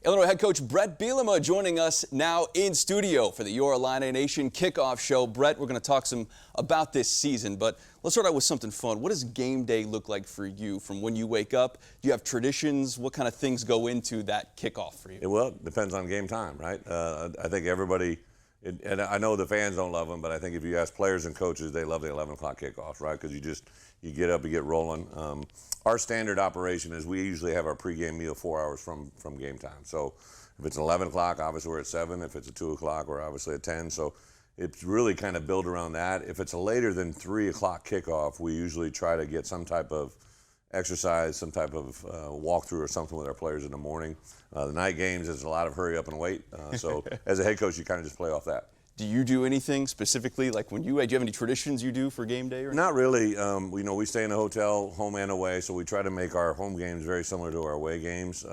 Illinois head coach Bret Bielema joining us now in studio for the Your Illini Nation kickoff show. Bret, we're going to talk some about this season, but let's start out with something fun. What does game day look like for you from when you wake up? Do you have traditions? What kind of things go into that kickoff for you? Well, it depends on game time, right? I think everybody, and I know the fans don't love them, but I think if you ask players and coaches, they love the 11 o'clock kickoff, right? Because you get up, you get rolling. Our standard operation is we usually have our pregame meal 4 hours from game time. So if it's 11 o'clock, obviously we're at 7. If it's at 2 o'clock, we're obviously at 10. So it's really kind of built around that. If it's a later than 3 o'clock kickoff, we usually try to get some type of exercise, some type of walkthrough or something with our players in the morning. The night games is a lot of hurry up and wait. So as a head coach, you kind of just play off that. Do you do anything specifically, like when do you have any traditions you do for game day? Or Not really. We stay in a hotel, home and away, so we try to make our home games very similar to our away games.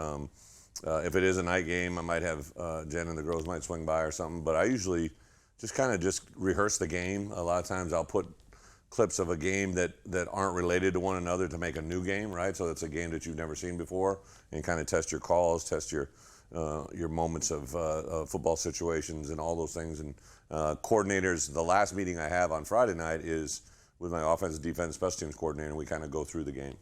If it is a night game, I might have Jen and the girls might swing by or something, but I usually just kind of rehearse the game. A lot of times I'll put clips of a game that aren't related to one another to make a new game, right? So it's a game that you've never seen before, and kind of test your calls, test your moments of football situations and all those things. And coordinators, the last meeting I have on Friday night is with my offense, defense, special teams coordinator, and we kind of go through the game.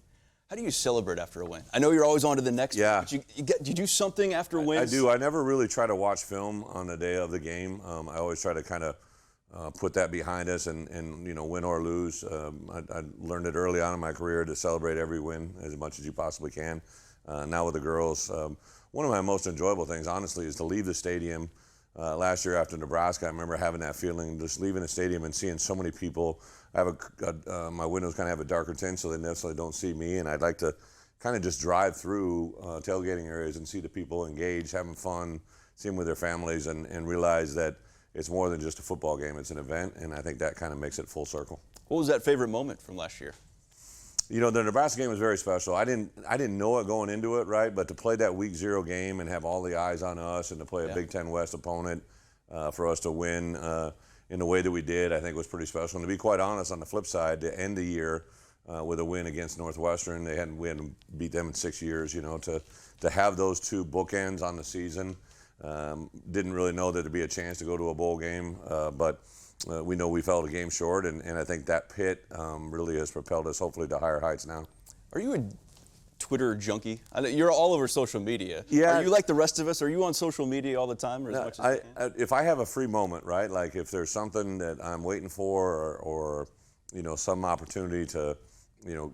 How do you celebrate after a win? I know you're always on to the next yeah. one, but do you do something after wins? I do. I never really try to watch film on the day of the game. I always try to kind of put that behind us and win or lose. I learned it early on in my career to celebrate every win as much as you possibly can. Now with the girls, one of my most enjoyable things, honestly, is to leave the stadium. Last year after Nebraska, I remember having that feeling, just leaving the stadium and seeing so many people. I have my windows kind of have a darker tint, so they necessarily don't see me, and I'd like to kind of just drive through tailgating areas and see the people engaged, having fun, see them with their families, and realize that it's more than just a football game. It's an event, and I think that kind of makes it full circle. What was that favorite moment from last year? You know, the Nebraska game was very special. I didn't know it going into it, right? But to play that Week 0 game and have all the eyes on us, and to play a Big Ten West opponent for us to win in the way that we did, I think was pretty special. And to be quite honest, on the flip side, to end the year with a win against Northwestern, we hadn't beat them in 6 years. You know, to have those two bookends on the season, didn't really know that there'd be a chance to go to a bowl game, but. We know we fell a game short, and I think that pit really has propelled us hopefully to higher heights now. Are you a Twitter junkie? I know you're all over social media. Yeah. Are you like the rest of us? Are you on social media all the time or as much as you can? If I have a free moment, right, like if there's something that I'm waiting for or some opportunity to,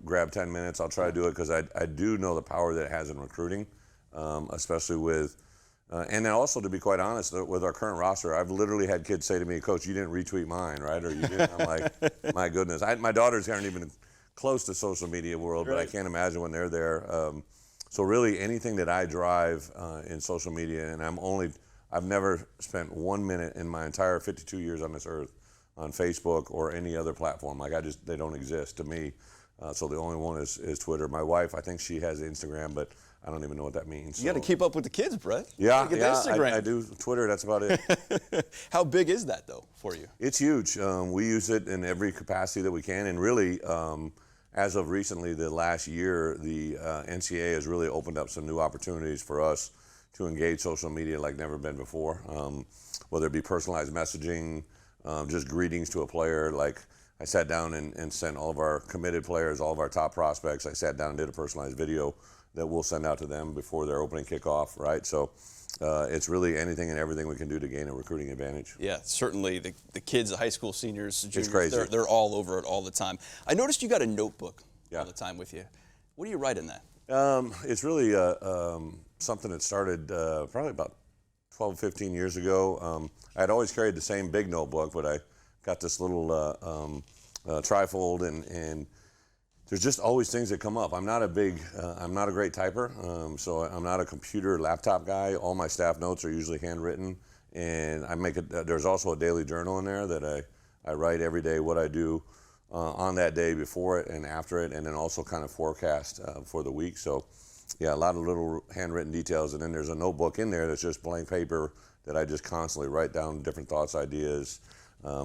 grab 10 minutes, I'll try to do it because I do know the power that it has in recruiting, especially with and then also, to be quite honest, with our current roster, I've literally had kids say to me, "Coach, you didn't retweet mine, right?" Or you didn't. I'm like, my goodness. My daughters aren't even close to social media world, but I can't imagine when they're there. So really, anything that I drive in social media, and I've never spent 1 minute in my entire 52 years on this earth on Facebook or any other platform. Like they don't exist to me. So the only one is Twitter. My wife, I think she has Instagram, but I don't even know what that means. You got to keep up with the kids, Bret. Yeah, I do Twitter. That's about it. How big is that, though, for you? It's huge. We use it in every capacity that we can, and really, as of recently, the last year, the NCAA has really opened up some new opportunities for us to engage social media like never been before. Whether it be personalized messaging, just greetings to a player. Like I sat down and sent all of our committed players, all of our top prospects. I sat down and did a personalized video that we'll send out to them before their opening kickoff, right? So it's really anything and everything we can do to gain a recruiting advantage. Yeah, certainly the kids, the high school seniors, juniors, it's crazy. They're all over it all the time. I noticed you got a notebook all the time with you. What do you write in that? It's really something that started probably about 12, 15 years ago. I'd always carried the same big notebook, but I got this little trifold, and there's just always things that come up. I'm not a great typer, so I'm not a computer laptop guy. All my staff notes are usually handwritten, and there's also a daily journal in there that I write every day what I do on that day, before it and after it, and then also kind of forecast for the week. So yeah, a lot of little handwritten details, and then there's a notebook in there that's just blank paper that I just constantly write down different thoughts, ideas,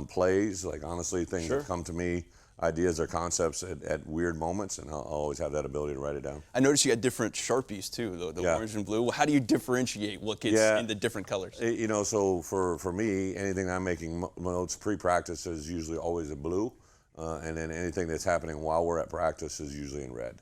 plays, like honestly things that come to me. ideas or concepts at weird moments, and I'll always have that ability to write it down. I noticed you had different Sharpies too, the orange and blue. Well, how do you differentiate what gets in the different colors? You know, so for me, anything I'm making notes pre-practice is usually always in blue, and then anything that's happening while we're at practice is usually in red.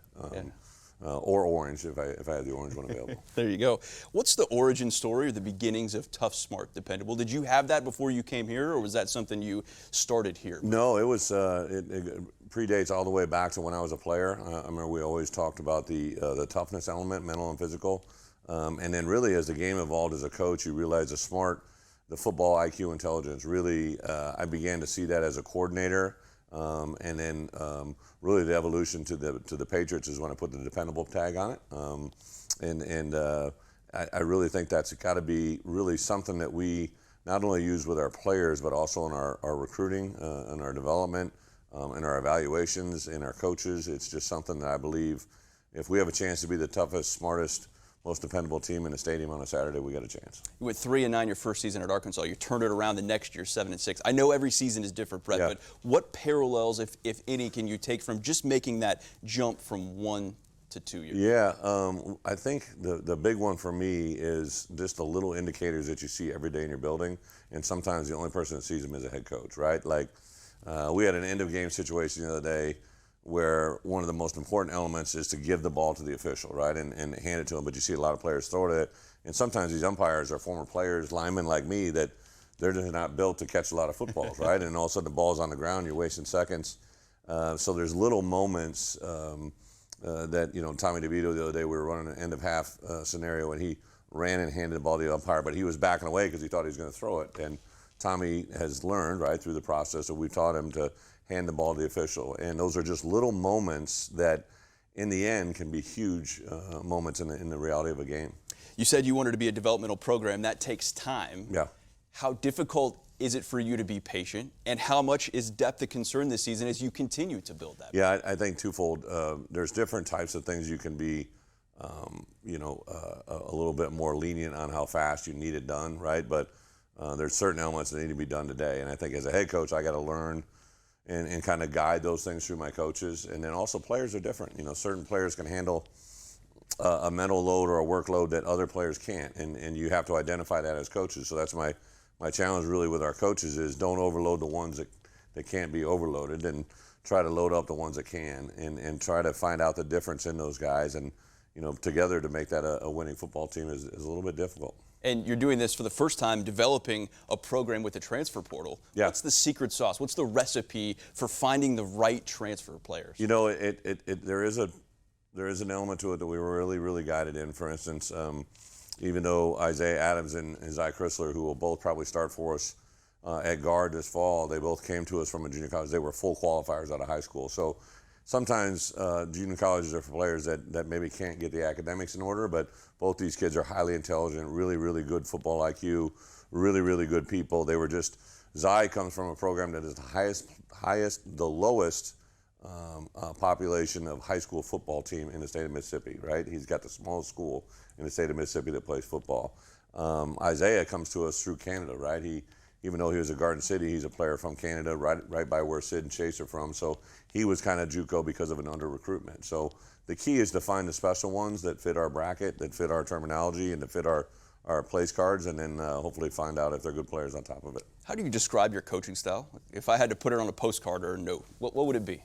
Or orange if I have the orange one available. There you go. What's the origin story or the beginnings of Tough, Smart, Dependable? Did you have that before you came here, or was that something you started here? No, it was. It predates all the way back to when I was a player. I remember we always talked about the toughness element, mental and physical, and then really as the game evolved as a coach, you realize the football IQ intelligence. Really, I began to see that as a coordinator. And then really the evolution to the Patriots is when I put the dependable tag on it. I really think that's got to be really something that we not only use with our players, but also in our recruiting, in our development, in our evaluations, in our coaches. It's just something that I believe if we have a chance to be the toughest, smartest, most dependable team in the stadium on a Saturday, we got a chance. You went 3-9 your first season at Arkansas. You turned it around the next year, 7-6. I know every season is different, Bret, but what parallels, if any, can you take from just making that jump from 1 to 2 years? Yeah, I think the big one for me is just the little indicators that you see every day in your building, and sometimes the only person that sees them is a head coach, right? Like we had an end-of-game situation the other day where one of the most important elements is to give the ball to the official, right, and hand it to him. But you see a lot of players throw it, and sometimes these umpires are former players, linemen like me, that they're just not built to catch a lot of footballs, right? And all of a sudden the ball's on the ground, you're wasting seconds. So there's little moments that, you know, Tommy DeVito the other day, we were running an end-of-half scenario, and he ran and handed the ball to the umpire, but he was backing away because he thought he was going to throw it. And Tommy has learned, right, through the process that we've taught him to hand the ball to the official. And those are just little moments that, in the end, can be huge moments in the reality of a game. You said you wanted to be a developmental program. That takes time. Yeah. How difficult is it for you to be patient, and how much is depth a concern this season as you continue to build that? Yeah, I think twofold. There's different types of things you can be, you know, a little bit more lenient on how fast you need it done, right? But there's certain elements that need to be done today. And I think as a head coach, I got to learn and kind of guide those things through my coaches. And then also players are different. You know, certain players can handle a mental load or a workload that other players can't. And you have to identify that as coaches. So that's my challenge really with our coaches is don't overload the ones that can't be overloaded, and try to load up the ones that can, and try to find out the difference in those guys. And, you know, together to make that a winning football team is a little bit difficult. And you're doing this for the first time, developing a program with the transfer portal. Yeah. What's the secret sauce? What's the recipe for finding the right transfer players? You know, there is an element to it that we were really guided in. For instance, even though Isaiah Adams and Zy Chrysler, who will both probably start for us at guard this fall, they both came to us from a junior college. They were full qualifiers out of high school. So sometimes junior colleges are for players that maybe can't get the academics in order, but both these kids are highly intelligent, really good football IQ, really good people. They were just, Zy comes from a program that is the lowest population of high school football team in the state of Mississippi, right? He's got the smallest school in the state of Mississippi that plays football. Isaiah comes to us through Canada, right? Even though he was at Garden City, he's a player from Canada, right by where Sid and Chase are from. So he was kind of JUCO because of an under-recruitment. So the key is to find the special ones that fit our bracket, that fit our terminology, and that fit our place cards, and then hopefully find out if they're good players on top of it. How do you describe your coaching style? If I had to put it on a postcard or a note, what would it be?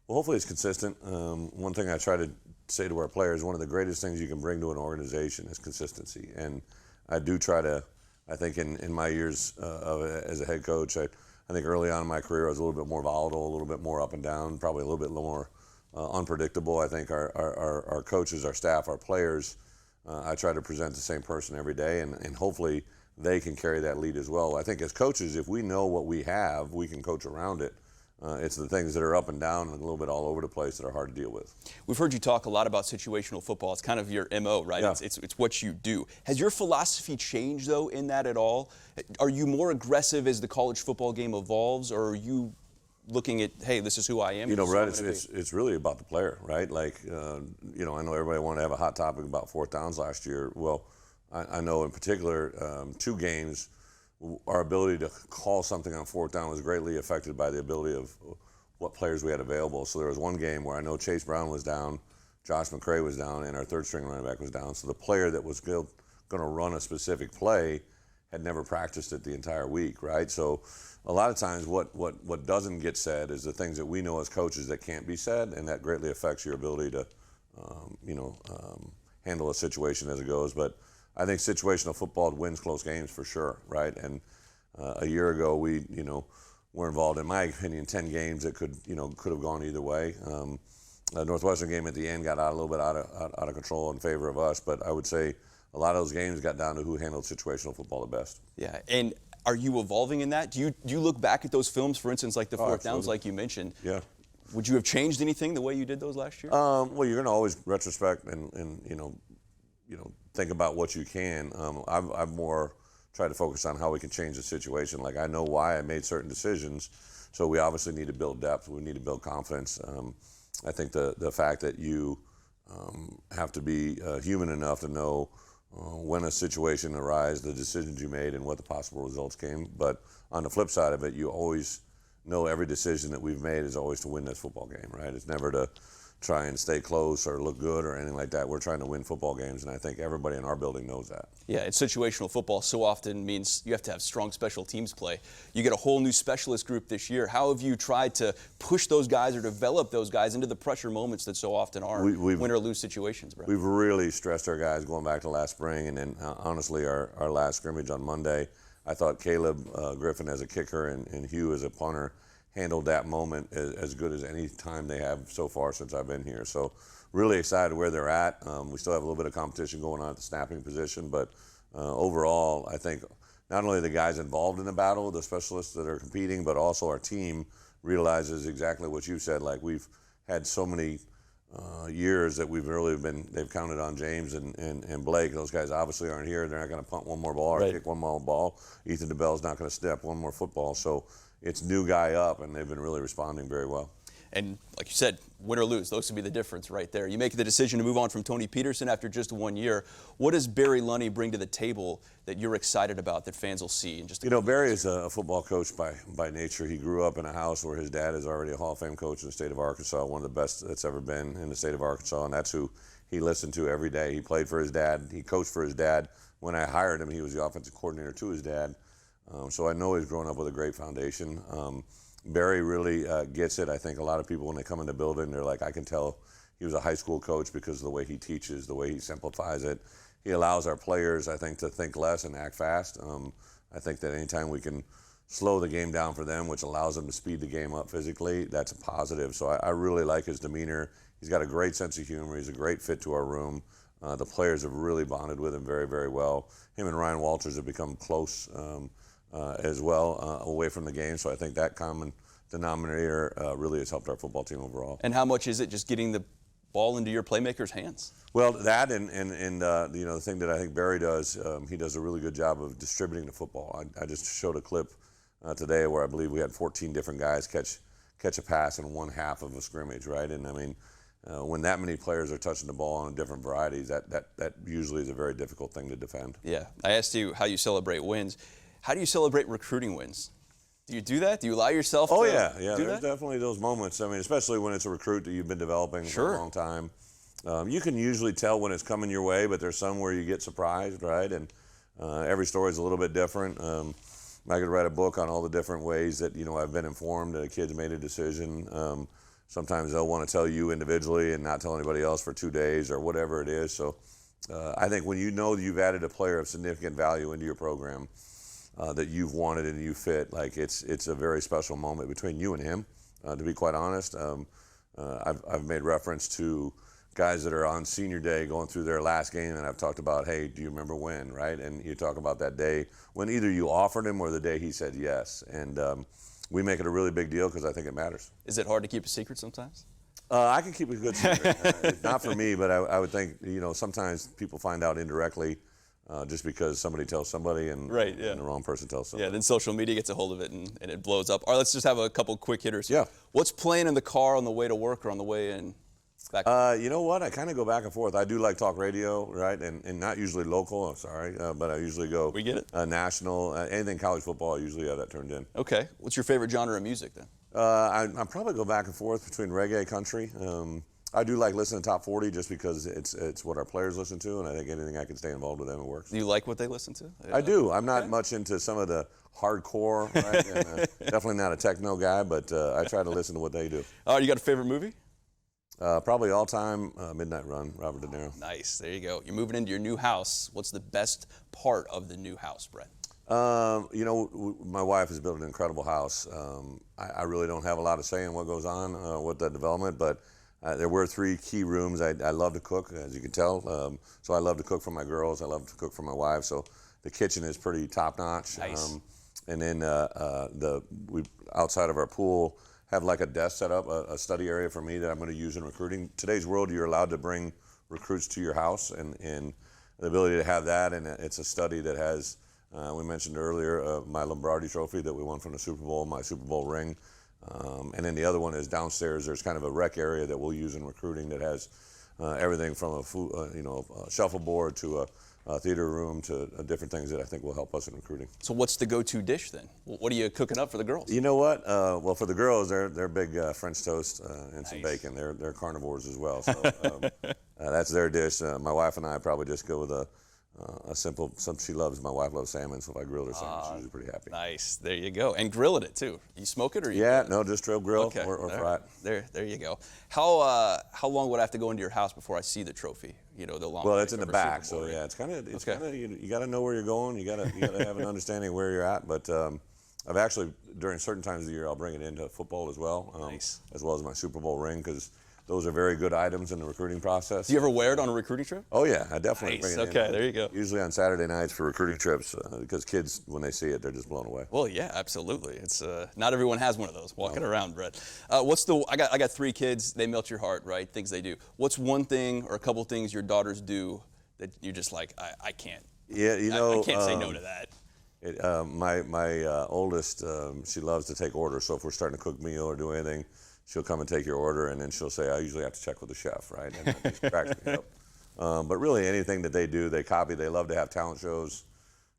Well, hopefully it's consistent. One thing I try to say to our players, one of the greatest things you can bring to an organization is consistency. And I do try to, I think in my years as a head coach, I think early on in my career I was a little bit more volatile, a little bit more up and down, probably a little bit more unpredictable. I think our coaches, our staff, our players, I try to present the same person every day, and hopefully they can carry that lead as well. I think as coaches, if we know what we have, we can coach around it. It's the things that are up and down and a little bit all over the place that are hard to deal with. We've heard you talk a lot about situational football. It's kind of your MO, right? Yeah. It's what you do. Has your philosophy changed, though, in that at all? Are you more aggressive as the college football game evolves, or are you looking at, hey, this is who I am? You know, Brett, it's really about the player, right? Like, you know, I know everybody wanted to have a hot topic about fourth downs last year. Well, I know in particular 2 games, our ability to call something on fourth down was greatly affected by the ability of what players we had available. So there was one game where I know Chase Brown was down, Josh McCray was down, and our third string running back was down. So the player that was going to run a specific play had never practiced it the entire week, right? So a lot of times what doesn't get said is the things that we know as coaches that can't be said, and that greatly affects your ability to, handle a situation as it goes. But I think situational football wins close games for sure, right? And a year ago, we, were involved, in my opinion, 10 games that could have gone either way. The Northwestern game at the end got a little bit out of control in favor of us, but I would say a lot of those games got down to who handled situational football the best. Yeah, and are you evolving in that? Do you look back at those films, for instance, like the fourth downs, like you mentioned? Yeah. Would you have changed anything the way you did those last year? Well, you're going to always retrospect and think about what you can. I've more tried to focus on how we can change the situation. Like, I know why I made certain decisions, so we obviously need to build depth. We need to build confidence. I think the fact that you have to be human enough to know when a situation arises, the decisions you made, and what the possible results came. But on the flip side of it, you always know every decision that we've made is always to win this football game, right? It's never to try and stay close or look good or anything like that. We're trying to win football games, and I think everybody in our building knows that. Yeah, and situational football so often means you have to have strong special teams play. You get a whole new specialist group this year. How have you tried to push those guys or develop those guys into the pressure moments that so often are win or lose situations, Bret? We've really stressed our guys going back to last spring, and then honestly, our last scrimmage on Monday, I thought Caleb Griffin as a kicker and Hugh as a punter handled that moment as good as any time they have so far since I've been here. So really excited where they're at. We still have a little bit of competition going on at the snapping position, but overall, I think not only the guys involved in the battle, the specialists that are competing, but also our team realizes exactly what you said. Like, we've had so many years that they've counted on James and Blake. Those guys obviously aren't here. They're not going to punt one more ball or kick one more ball. Ethan DeBell's not going to step one more football. So it's new guy up, and they've been really responding very well. And like you said, win or lose, those would be the difference right there. You make the decision to move on from Tony Peterson after just 1 year. What does Barry Lunney bring to the table that you're excited about that fans will see in just a couple Barry is a football coach by nature. He grew up in a house where his dad is already a Hall of Fame coach in the state of Arkansas, one of the best that's ever been in the state of Arkansas, and that's who he listened to every day. He played for his dad. He coached for his dad. When I hired him, he was the offensive coordinator to his dad. So I know he's grown up with a great foundation. Barry really gets it. I think a lot of people, when they come in the building, they're like, I can tell he was a high school coach because of the way he teaches, the way he simplifies it. He allows our players, I think, to think less and act fast. I think that anytime we can slow the game down for them, which allows them to speed the game up physically, that's a positive. So I really like his demeanor. He's got a great sense of humor. He's a great fit to our room. The players have really bonded with him very, very well. Him and Ryan Walters have become close as well away from the game. So I think that common denominator really has helped our football team overall. And how much is it just getting the ball into your playmakers' hands? Well, that and the thing that I think Barry does, he does a really good job of distributing the football. I just showed a clip today where I believe we had 14 different guys catch a pass in one half of a scrimmage, right? And I mean, when that many players are touching the ball on different varieties, that usually is a very difficult thing to defend. Yeah, I asked you how you celebrate wins. How do you celebrate recruiting wins? Do you do that? Do you allow yourself to do that? There's definitely those moments. I mean, especially when it's a recruit that you've been developing for a long time. You can usually tell when it's coming your way, but there's some where you get surprised, right? And every story is a little bit different. I could write a book on all the different ways that I've been informed that a kid's made a decision. Sometimes they'll want to tell you individually and not tell anybody else for 2 days or whatever it is. So I think when you know that you've added a player of significant value into your program, that you've wanted and you fit, like it's a very special moment between you and him. To be quite honest, I've made reference to guys that are on senior day going through their last game, and I've talked about, hey, do you remember when, right? And you talk about that day when either you offered him or the day he said yes. And we make it a really big deal because I think it matters. Is it hard to keep a secret sometimes? I can keep a good secret. Not for me, but I would think, sometimes people find out indirectly just because somebody tells somebody and the wrong person tells somebody. Yeah, then social media gets a hold of it and it blows up. All right, let's just have a couple quick hitters. Yeah. What's playing in the car on the way to work or on the way in? You know what? I kind of go back and forth. I do like talk radio, right? And not usually local, but I usually go we get it. National. Anything college football, I usually have that turned in. Okay. What's your favorite genre of music then? I probably go back and forth between reggae, country. I do like listening to Top 40 just because it's what our players listen to, and I think anything I can stay involved with them, it works. Do you like what they listen to? I do. I'm not much into some of the hardcore, right? And, definitely not a techno guy, but I try to listen to what they do. Oh, you got a favorite movie? Probably all time, Midnight Run, Robert De Niro. Nice. There you go. You're moving into your new house. What's the best part of the new house, Bret? You know, my wife has built an incredible house. I really don't have a lot of say in what goes on with that development, but there were 3 key rooms. I love to cook, as you can tell. So I love to cook for my girls. I love to cook for my wife. So the kitchen is pretty top-notch. Nice. And then we outside of our pool have like a desk set up, a study area for me that I'm going to use in recruiting. Today's world, you're allowed to bring recruits to your house, and the ability to have that, and it's a study that has, we mentioned earlier, my Lombardi trophy that we won from the Super Bowl, my Super Bowl ring. And then the other one is downstairs. There's kind of a rec area that we'll use in recruiting that has everything from a food, a shuffleboard to a theater room to different things that I think will help us in recruiting. So what's the go-to dish then? What are you cooking up for the girls? You know what? Well, for the girls, they're big French toast and some Nice. bacon. They're carnivores as well, so that's their dish. My wife and I probably just go with a simple. She loves. My wife loves salmon, so if I grill her salmon, she's usually pretty happy. Nice. There you go. And grilling it too. You smoke it or you? Yeah, no, just grill Okay. or All fry right. it. There you go. How long would I have to go into your house before I see the trophy? You know, the long. Well, it's in the for back, Super Bowl, so right? yeah, it's kind of Okay. you got to know where you're going. You got to have an understanding of where you're at. But I've actually during certain times of the year I'll bring it into football as well, Nice. as well as my Super Bowl ring because those are very good items in the recruiting process. Do you ever wear it on a recruiting trip? Oh yeah, I definitely Nice. bring it in. Okay, there you go. Usually on Saturday nights for recruiting trips because kids when they see it they're just blown away. Well, yeah, absolutely. It's not everyone has one of those walking around, Bret. I got 3 kids. They melt your heart, right? Things they do. What's one thing or a couple things your daughters do that you're just like, I can't. Yeah, I can't say no to that. My oldest, she loves to take orders. So if we're starting to cook meal or do anything, she'll come and take your order, and then she'll say, I usually have to check with the chef, right? And that just cracks me up. But really anything that they do, they copy. They love to have talent shows,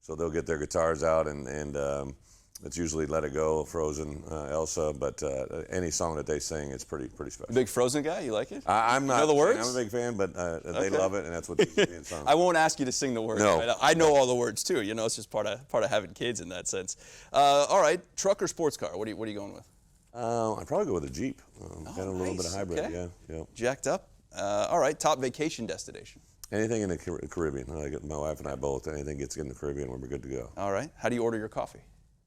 so they'll get their guitars out, and it's usually Let It Go, Frozen, Elsa, but any song that they sing, it's pretty special. Big Frozen guy, you like it? I'm not. You know the words? I'm a big fan, but they Okay. love it, and that's what they're being sung. I won't ask you to sing the words. No. Right? I know all the words too. You know, it's just part of having kids in that sense. All right, truck or sports car? What are you going with? I'd probably go with a Jeep. Got a little bit nice. of hybrid, Okay. yeah. Jacked up. All right, top vacation destination. Anything in the Caribbean. My wife and I both. Anything gets in the Caribbean, we're good to go. All right. How do you order your coffee?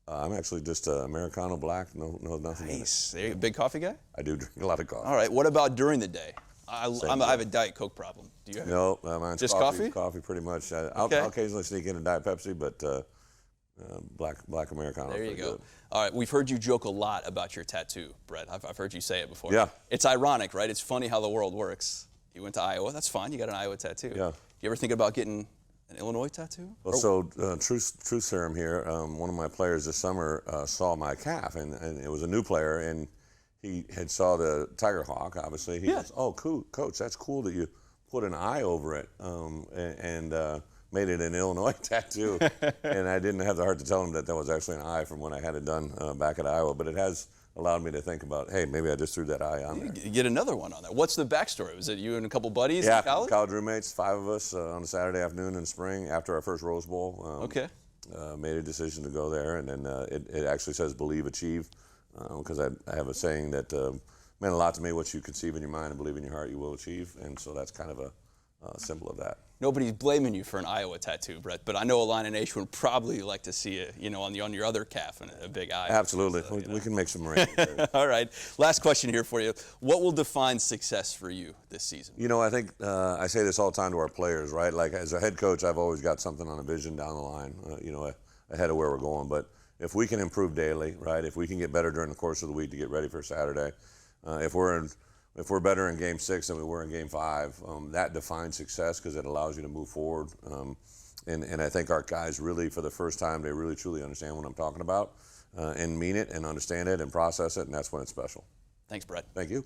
I'm actually just Americano black. No, nothing in it. Nice. There you go. Big coffee guy? I do drink a lot of coffee. All right. What about during the day? I have a Diet Coke problem. Do you have No, mine's Just coffee? coffee? Coffee, pretty much. I'll occasionally sneak in a Diet Pepsi, but black Americano. There you pretty go. good. All right, we've heard you joke a lot about your tattoo, Bret. I've heard you say it before. Yeah. It's ironic, right? It's funny how the world works. You went to Iowa. That's fine. You got an Iowa tattoo. Yeah. You ever think about getting an Illinois tattoo? Well, so truth serum here. One of my players this summer saw my calf, and it was a new player, and he had saw the Tiger Hawk. Obviously, he goes, "Oh, cool, coach, that's cool that you put an eye over it," and made it an Illinois tattoo. And I didn't have the heart to tell him that was actually an eye from when I had it done back at Iowa. But it has allowed me to think about, hey, maybe I just threw that eye on there. You get another one on there. What's the backstory? Was it you and a couple buddies Yeah, in college? college roommates, 5 of us on a Saturday afternoon in spring after our first Rose Bowl. Okay. Made a decision to go there, and then it actually says believe, achieve, because I have a saying that meant a lot to me. What you conceive in your mind and believe in your heart, you will achieve, and so that's kind of a symbol of that. Nobody's blaming you for an Iowa tattoo, Bret, but I know Illini Nation would probably like to see it, on your other calf and a big eye. Absolutely, we can make some arrangements there. All right. Last question here for you. What will define success for you this season? I think I say this all the time to our players, right? Like as a head coach, I've always got something on a vision down the line, ahead of where we're going. But if we can improve daily, right? If we can get better during the course of the week to get ready for Saturday, if we're better in Game 6 than we were in Game 5, that defines success because it allows you to move forward. And I think our guys really, for the first time, they really truly understand what I'm talking about and mean it and understand it and process it, and that's when it's special. Thanks, Bret. Thank you.